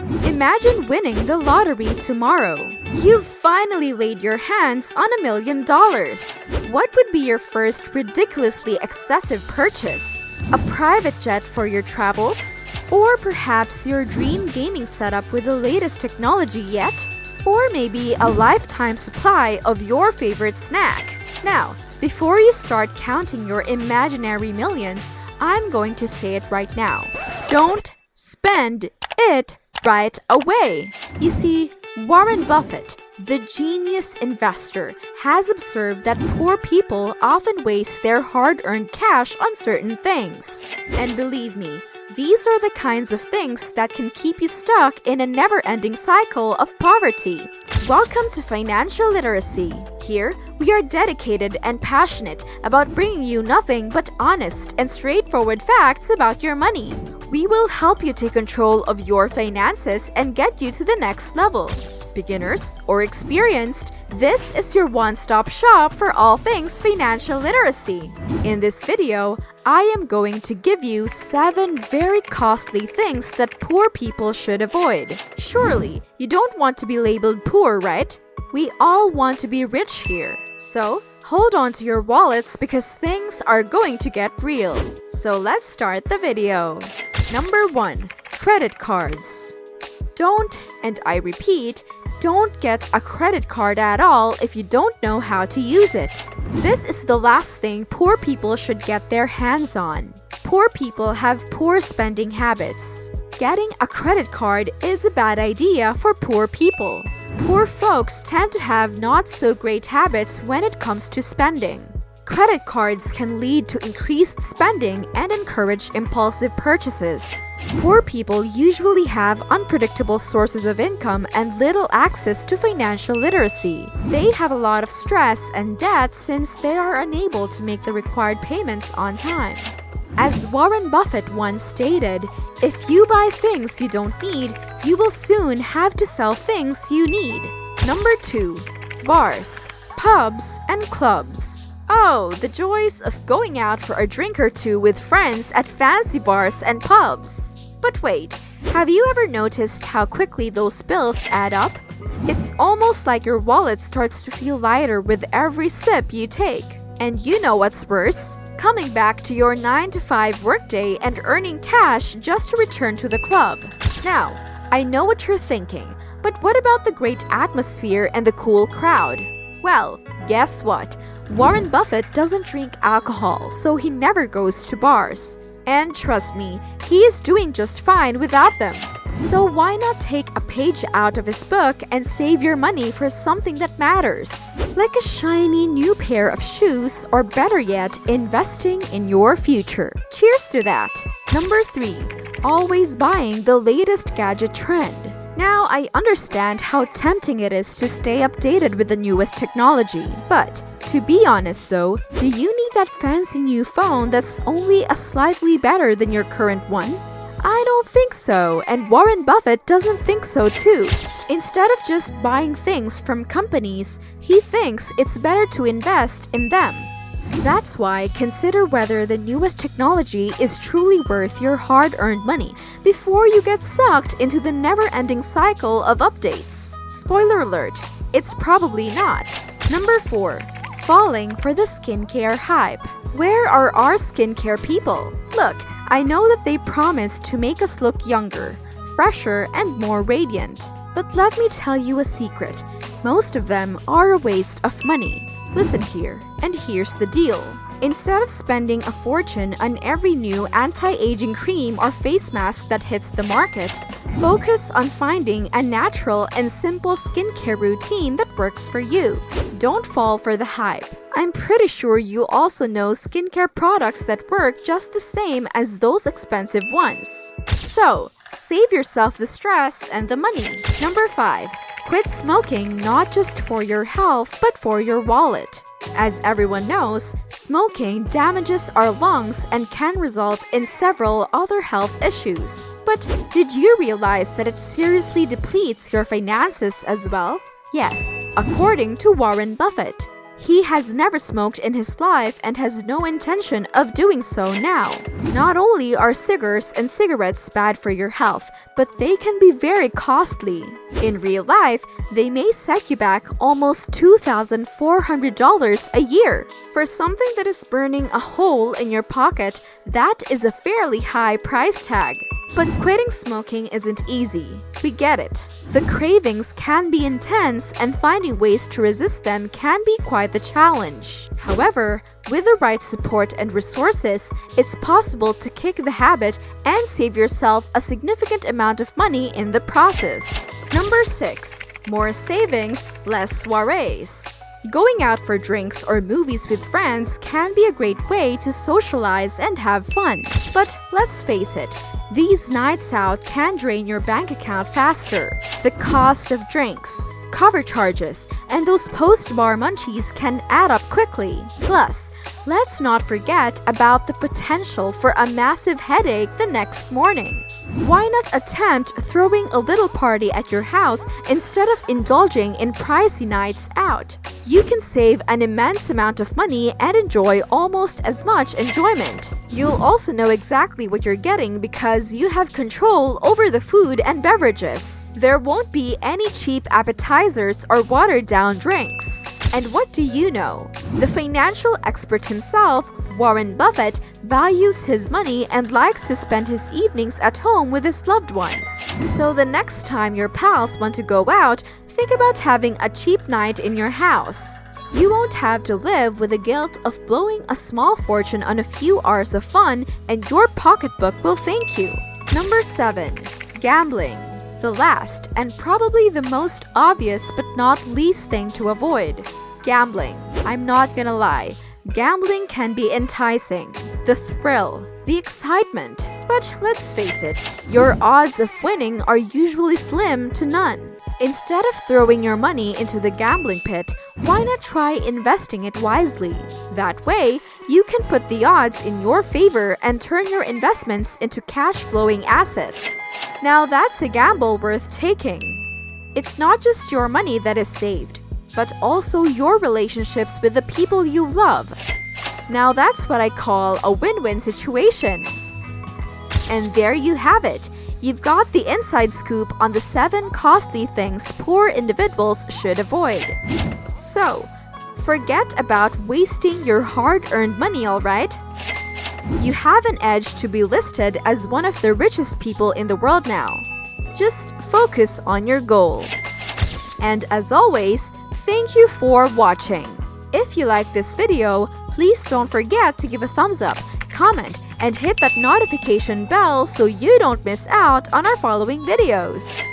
Imagine winning the lottery tomorrow. You've finally laid your hands on $1,000,000. What would be your first ridiculously excessive purchase? A private jet for your travels? Or perhaps your dream gaming setup with the latest technology yet? Or maybe a lifetime supply of your favorite snack? Now, before you start counting your imaginary millions, I'm going to say it right now. Don't spend it right away. You see, Warren Buffett, the genius investor, has observed that poor people often waste their hard-earned cash on certain things. And believe me, these are the kinds of things that can keep you stuck in a never-ending cycle of poverty. Welcome to Financial Literacy. Here, we are dedicated and passionate about bringing you nothing but honest and straightforward facts about your money. We will help you take control of your finances and get you to the next level. Beginners or experienced, this is your one-stop shop for all things financial literacy. In this video, I am going to give you 7 very costly things that poor people should avoid. Surely, you don't want to be labeled poor, right? We all want to be rich here. So, hold on to your wallets because things are going to get real. So let's start the video. Number 1. Credit cards. Don't, and I repeat, don't get a credit card at all if you don't know how to use it. This is the last thing poor people should get their hands on. Poor people have poor spending habits. Getting a credit card is a bad idea for poor people. Poor folks tend to have not so great habits when it comes to spending. Credit cards can lead to increased spending and encourage impulsive purchases. Poor people usually have unpredictable sources of income and little access to financial literacy. They have a lot of stress and debt since they are unable to make the required payments on time. As Warren Buffett once stated, if you buy things you don't need, you will soon have to sell things you need. Number 2. Bars, pubs, and clubs. Oh, the joys of going out for a drink or two with friends at fancy bars and pubs. But wait, have you ever noticed how quickly those bills add up? It's almost like your wallet starts to feel lighter with every sip you take. And you know what's worse? Coming back to your 9-to-5 workday and earning cash just to return to the club. Now, I know what you're thinking, but what about the great atmosphere and the cool crowd? Well, guess what? Warren Buffett doesn't drink alcohol, so he never goes to bars. And trust me, he is doing just fine without them. So why not take a page out of his book and save your money for something that matters? Like a shiny new pair of shoes, or better yet, investing in your future. Cheers to that! Number 3. Always buying the latest gadget trend. Now, I understand how tempting it is to stay updated with the newest technology. But, to be honest though, do you need that fancy new phone that's only a slightly better than your current one? I don't think so, and Warren Buffett doesn't think so too. Instead of just buying things from companies, he thinks it's better to invest in them. That's why consider whether the newest technology is truly worth your hard-earned money before you get sucked into the never-ending cycle of updates. Spoiler alert, it's probably not. Number 4. Falling for the skincare hype. Where are our skincare people? Look, I know that they promise to make us look younger, fresher, and more radiant. But let me tell you a secret. Most of them are a waste of money. Listen here, and here's the deal. Instead of spending a fortune on every new anti-aging cream or face mask that hits the market, focus on finding a natural and simple skincare routine that works for you. Don't fall for the hype. I'm pretty sure you also know skincare products that work just the same as those expensive ones. So, save yourself the stress and the money. Number 5. Quit smoking not just for your health but for your wallet. As everyone knows, smoking damages our lungs and can result in several other health issues. But did you realize that it seriously depletes your finances as well? Yes, according to Warren Buffett. He has never smoked in his life and has no intention of doing so now. Not only are cigars and cigarettes bad for your health, but they can be very costly. In real life, they may set you back almost $2,400 a year. For something that is burning a hole in your pocket, that is a fairly high price tag. But quitting smoking isn't easy. We get it. The cravings can be intense and finding ways to resist them can be quite the challenge. However, with the right support and resources, it's possible to kick the habit and save yourself a significant amount of money in the process. Number 6. More savings, less soirees. Going out for drinks or movies with friends can be a great way to socialize and have fun. But let's face it, these nights out can drain your bank account faster. The cost of drinks, cover charges, and those post-bar munchies can add up quickly. Plus, let's not forget about the potential for a massive headache the next morning. Why not attempt throwing a little party at your house instead of indulging in pricey nights out? You can save an immense amount of money and enjoy almost as much enjoyment. You'll also know exactly what you're getting because you have control over the food and beverages. There won't be any cheap appetizers or watered-down drinks. And what do you know? The financial expert himself, Warren Buffett, values his money and likes to spend his evenings at home with his loved ones. So the next time your pals want to go out, think about having a cheap night in your house. You won't have to live with the guilt of blowing a small fortune on a few hours of fun, and your pocketbook will thank you. Number 7. Gambling. The last and probably the most obvious but not least thing to avoid. Gambling. I'm not gonna lie, gambling can be enticing. The thrill, the excitement. But let's face it, your odds of winning are usually slim to none. Instead of throwing your money into the gambling pit, why not try investing it wisely? That way, you can put the odds in your favor and turn your investments into cash-flowing assets. Now that's a gamble worth taking. It's not just your money that is saved, but also your relationships with the people you love. Now that's what I call a win-win situation. And there you have it. You've got the inside scoop on the 7 costly things poor individuals should avoid. So, forget about wasting your hard-earned money, alright? You have an edge to be listed as one of the richest people in the world now. Just focus on your goal. And as always, thank you for watching. If you like this video, please don't forget to give a thumbs up, comment, and hit that notification bell so you don't miss out on our following videos.